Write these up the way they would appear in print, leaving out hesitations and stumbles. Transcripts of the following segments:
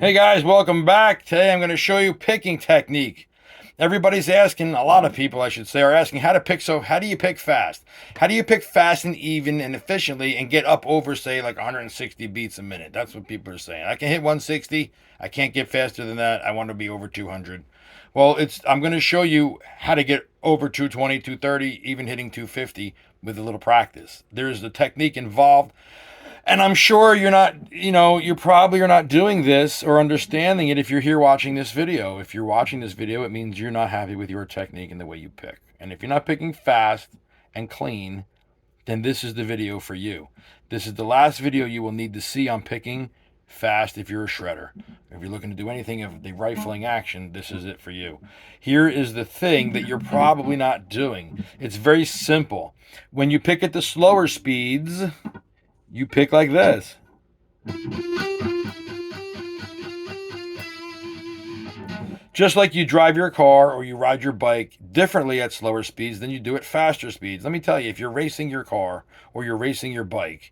Hey guys, welcome back. Today I'm going to show you picking technique. Everybody's asking, a lot of people I should say, are asking how to pick. So how do you pick fast? How do you pick fast and even and efficiently and get up over, say, like 160 beats a minute? That's what people are saying. I can hit 160. I can't get faster than that. I want to be over 200. Well, I'm going to show you how to get over 220, 230, even hitting 250 with a little practice. There's the technique involved. And I'm sure you're not, you probably are not doing this or understanding it if you're here watching this video. If you're watching this video, it means you're not happy with your technique and the way you pick. And if you're not picking fast and clean, then this is the video for you. This is the last video you will need to see on picking fast if you're a shredder. If you're looking to do anything of the rifling action, this is it for you. Here is the thing that you're probably not doing. It's very simple. When you pick at the slower speeds, you pick like this. Just like you drive your car or you ride your bike differently at slower speeds than you do at faster speeds. Let me tell you, if you're racing your car or you're racing your bike,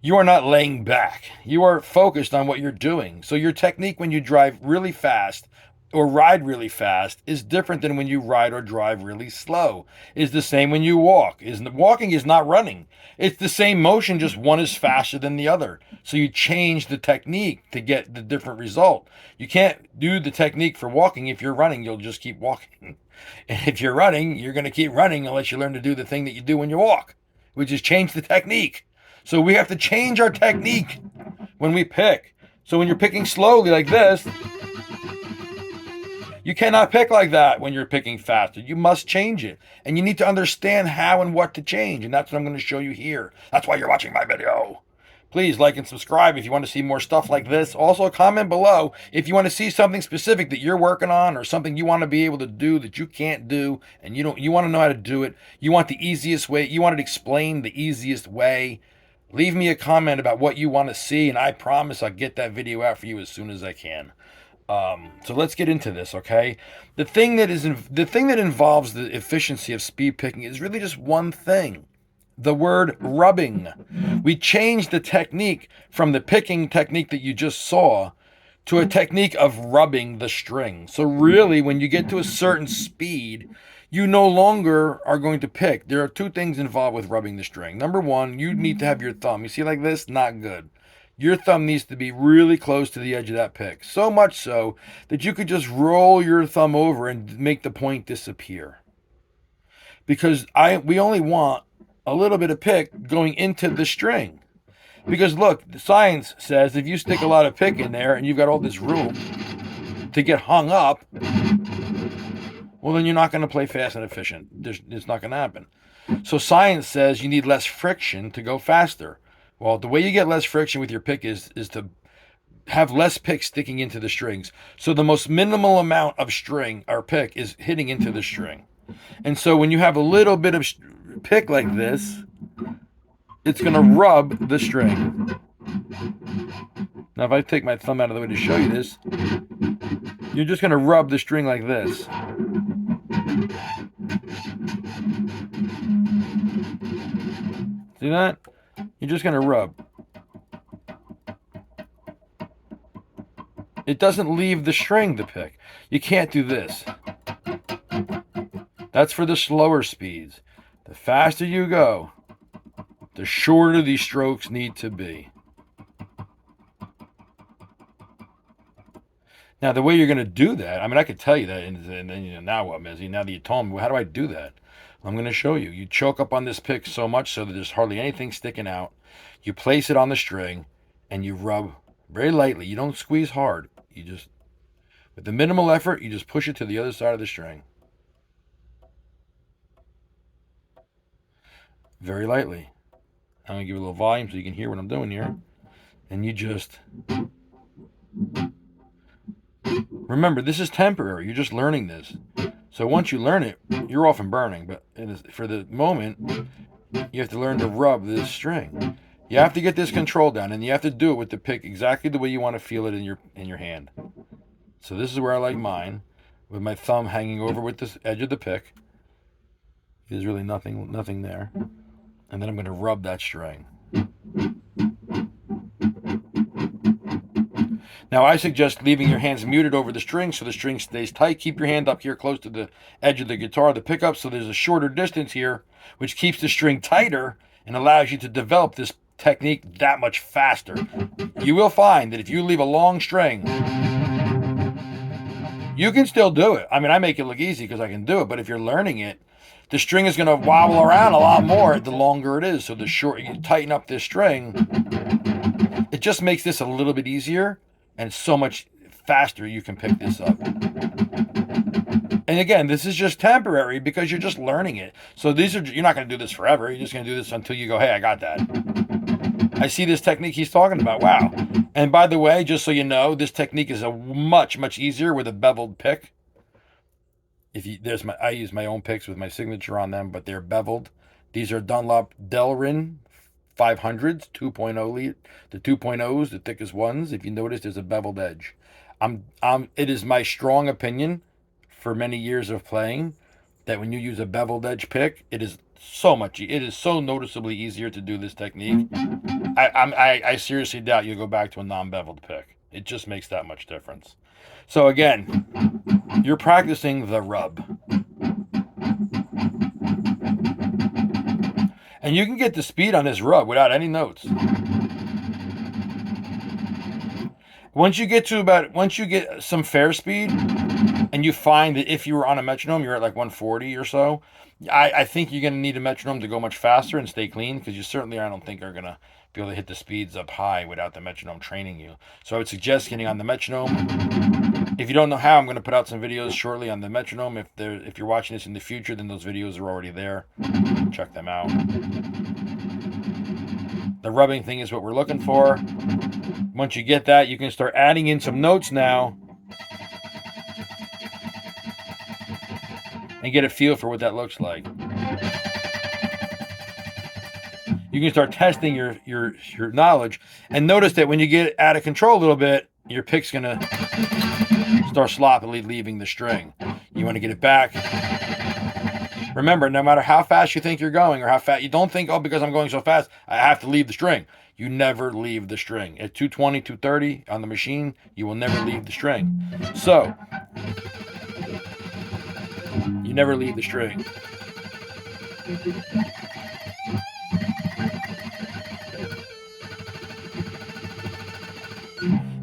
you are not laying back. You are focused on what you're doing. So your technique when you drive really fast or ride really fast is different than when you ride or drive really slow. Is the same when you walk. Walking is not running. It's the same motion, just one is faster than the other. So you change the technique to get the different result. You can't do the technique for walking. If you're running, you'll just keep walking. And if you're running, you're going to keep running unless you learn to do the thing that you do when you walk, which is change the technique. So we have to change our technique when we pick. So when you're picking slowly like this, you cannot pick like that when you're picking faster. You must change it. And you need to understand how and what to change. And that's what I'm going to show you here. That's why you're watching my video. Please like and subscribe if you want to see more stuff like this. Also, comment below if you want to see something specific that you're working on or something you want to be able to do that you can't do and you want to know how to do it. You want the easiest way. You want it explained the easiest way. Leave me a comment about what you want to see, and I promise I'll get that video out for you as soon as I can. So let's get into this, okay? The thing that involves the efficiency of speed picking is really just one thing. The word rubbing. We changed the technique from the picking technique that you just saw to a technique of rubbing the string. So really, when you get to a certain speed, you no longer are going to pick. There are two things involved with rubbing the string. Number one, you need to have your thumb. You see like this? Not good. Your thumb needs to be really close to the edge of that pick. So much so that you could just roll your thumb over and make the point disappear. Because we only want a little bit of pick going into the string. Because look, the science says if you stick a lot of pick in there and you've got all this room to get hung up, well, then you're not going to play fast and efficient. It's not going to happen. So science says you need less friction to go faster. Well, the way you get less friction with your pick is to have less pick sticking into the strings. So the most minimal amount of string or pick is hitting into the string. And so when you have a little bit of pick like this, it's going to rub the string. Now, if I take my thumb out of the way to show you this, you're just going to rub the string like this. See that? You're just going to rub. It doesn't leave the string to pick. You can't do this. That's for the slower speeds. The faster you go, the shorter these strokes need to be. Now, the way you're going to do that, I mean, I could tell you that, and then, now what, Mezzy? Now that you told me, well, how do I do that? I'm going to show you. You choke up on this pick so much so that there's hardly anything sticking out. You place it on the string, and you rub very lightly. You don't squeeze hard. You just, with the minimal effort, you just push it to the other side of the string. Very lightly. I'm going to give it a little volume so you can hear what I'm doing here. And you just... Remember, this is temporary. You're just learning this. So once you learn it, you're off and burning. But for the moment, you have to learn to rub this string. You have to get this control down, and you have to do it with the pick exactly the way you want to feel it in your hand. So this is where I like mine, with my thumb hanging over with the edge of the pick. There's really nothing there. And then I'm going to rub that string. Now, I suggest leaving your hands muted over the string so the string stays tight. Keep your hand up here close to the edge of the guitar, the pickup, so there's a shorter distance here, which keeps the string tighter and allows you to develop this technique that much faster. You will find that if you leave a long string, you can still do it. I mean, I make it look easy because I can do it, but if you're learning it, the string is going to wobble around a lot more the longer it is. So the short, you tighten up this string, it just makes this a little bit easier and so much faster you can pick this up. And again, this is just temporary because you're just learning it. So you're not going to do this forever. You're just going to do this until you go, hey, I got that. I see this technique he's talking about. Wow. And by the way, just so you know, this technique is much easier with a beveled pick. I use my own picks with my signature on them, but they're beveled. These are Dunlop Delrin 500s, 2.0 the 2.0s, the thickest ones. If you notice, there's a beveled edge. It is my strong opinion for many years of playing that when you use a beveled edge pick, it is so noticeably easier to do this technique. I seriously doubt you'll go back to a non-beveled pick. It just makes that much difference. So again, you're practicing the rub. And you can get the speed on this rub without any notes. Once you get some fair speed, and you find that if you were on a metronome, you're at like 140 or so, I think you're going to need a metronome to go much faster and stay clean, because you certainly, I don't think, are going to be able to hit the speeds up high without the metronome training you. So I would suggest getting on the metronome. If you don't know how, I'm going to put out some videos shortly on the metronome. If you're watching this in the future, then those videos are already there. Check them out. The rubbing thing is what we're looking for. Once you get that, you can start adding in some notes now and get a feel for what that looks like. You can start testing your knowledge, and notice that when you get out of control a little bit, your pick's gonna start sloppily leaving the string. You want to get it back. Remember, no matter how fast you think you're going, or how fast you don't think, oh, because I'm going so fast, I have to leave the string. You never leave the string. At 220, 230 on the machine, you will never leave the string. So, you never leave the string.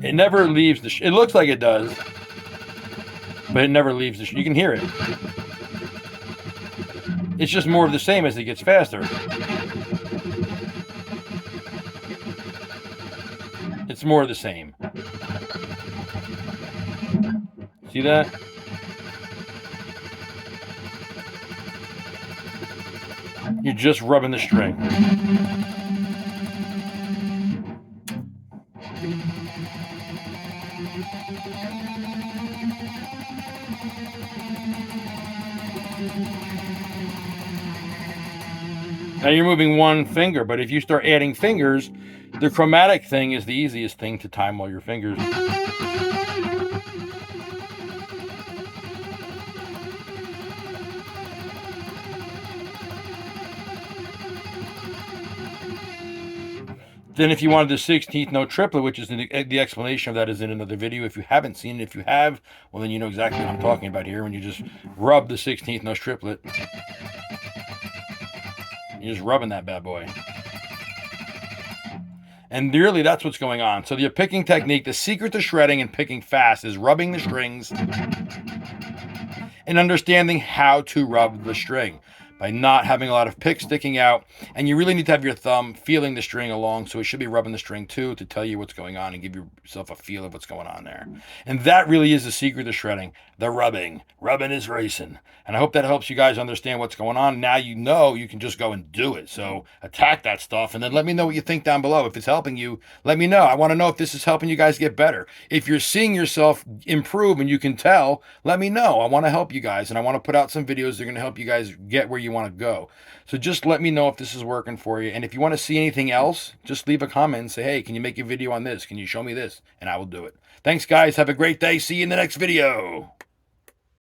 It never leaves the it looks like it does, but it never leaves the you can hear it. It's just more of the same as it gets faster. It's more of the same. See that? You're just rubbing the string. Now you're moving one finger, but if you start adding fingers, the chromatic thing is the easiest thing to time all your fingers. Then if you wanted the 16th note triplet, which is the explanation of that is in another video. If you haven't seen it, if you have, well, then you know exactly what I'm talking about here. When you just rub the 16th note triplet, you're just rubbing that bad boy. And really, that's what's going on. So your picking technique, the secret to shredding and picking fast is rubbing the strings and understanding how to rub the string by not having a lot of picks sticking out. And you really need to have your thumb feeling the string along, so it should be rubbing the string too to tell you what's going on and give yourself a feel of what's going on there. And that really is the secret to shredding, the rubbing. Rubbing is racing. And I hope that helps you guys understand what's going on. Now you know you can just go and do it. So attack that stuff, and then let me know what you think down below. If it's helping you, let me know. I want to know if this is helping you guys get better. If you're seeing yourself improve and you can tell, let me know. I want to help you guys, and I want to put out some videos that are going to help you guys get where you want to go. So just let me know if this is working for you. And if you want to see anything else, just leave a comment and say, hey, can you make a video on this? Can you show me this? And I will do it. Thanks, guys. Have a great day. See you in the next video.